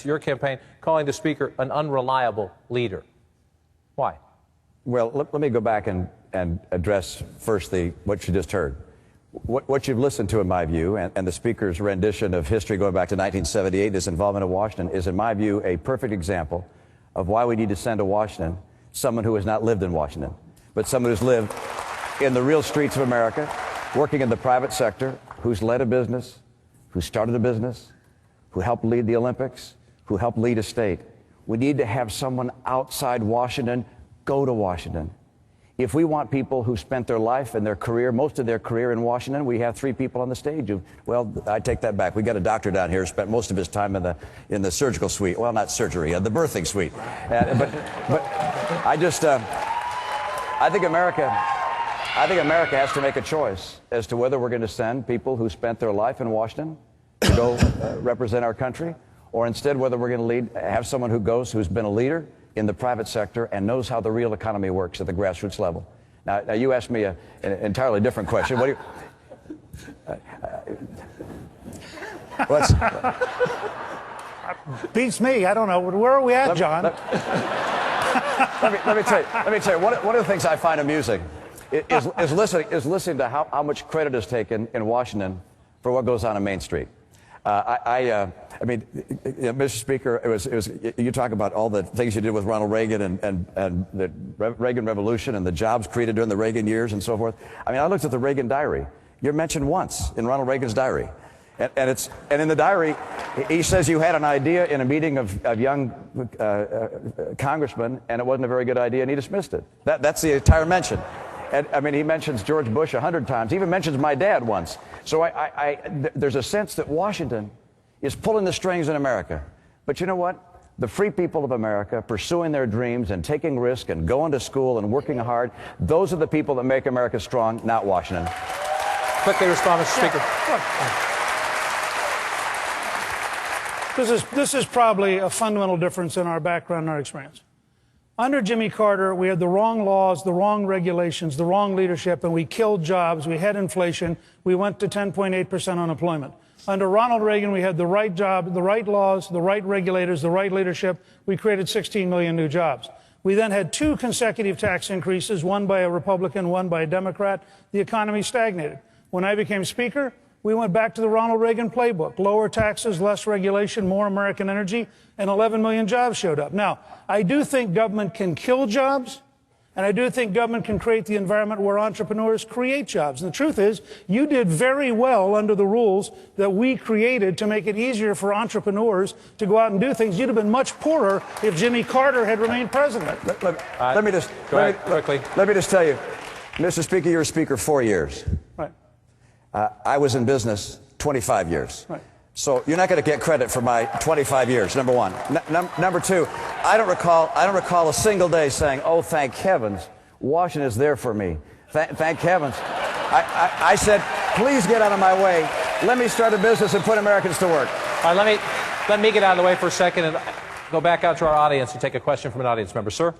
Your campaign calling the Speaker an unreliable leader. Why? Well, let me go back and address first what you just heard. What you've listened to, in my view, and the Speaker's rendition of history going back to 1978, his involvement in Washington, is, in my view, a perfect example of why we need to send to Washington someone who has not lived in Washington, but someone who's lived in the real streets of America, working in the private sector, who's led a business, who started a business, who helped lead the Olympics, who helped lead a state. We need to have someone outside Washington go to Washington. If we want people who spent their life and their career, most of their career in Washington, we have 3 people on the stage who, well, I take that back. We got a doctor down here who spent most of his time in the surgical suite. Well, not surgery, the birthing suite. But I think America has to make a choice as to whether we're going to send people who spent their life in Washington to go represent our country, or instead whether we're going to have someone who's been a leader in the private sector and knows how the real economy works at the grassroots level. Now you asked me an entirely different question. What do you... Beats me. I don't know. Where are we at, John? Let me tell you. One of the things I find amusing is listening to how much credit is taken in Washington for what goes on Main Street. I mean, Mr. Speaker, you talk about all the things you did with Ronald Reagan and the Reagan Revolution and the jobs created during the Reagan years and so forth. I mean, I looked at the Reagan diary. You're mentioned once in Ronald Reagan's diary. And in the diary, he says you had an idea in a meeting of young congressmen, and it wasn't a very good idea, and he dismissed it. That's the entire mention. And, I mean, he mentions George Bush 100 times. He even mentions my dad once. So there's a sense that Washington is pulling the strings in America. But you know what? The free people of America pursuing their dreams and taking risks and going to school and working hard, those are the people that make America strong, not Washington. Quickly respond, Mr. Speaker. This is probably a fundamental difference in our background and our experience. Under Jimmy Carter, we had the wrong laws, the wrong regulations, the wrong leadership, and we killed jobs. We had inflation. We went to 10.8% unemployment. Under Ronald Reagan, we had the right job, the right laws, the right regulators, the right leadership. We created 16 million new jobs. We then had 2 consecutive tax increases, one by a Republican, one by a Democrat. The economy stagnated. When I became Speaker, we went back to the Ronald Reagan playbook. Lower taxes, less regulation, more American energy, and 11 million jobs showed up. Now, I do think government can kill jobs, and I do think government can create the environment where entrepreneurs create jobs. And the truth is, you did very well under the rules that we created to make it easier for entrepreneurs to go out and do things. You'd have been much poorer if Jimmy Carter had remained president. Let me just tell you, Mr. Speaker, you were Speaker 4 years. Right. I was in business 25 years. Right. So you're not going to get credit for my 25 years, number one. Number two, I don't recall a single day saying, oh, thank heavens, Washington is there for me. Thank heavens. I said, please get out of my way. Let me start a business and put Americans to work. All right, let me get out of the way for a second and go back out to our audience and take a question from an audience member. Sir?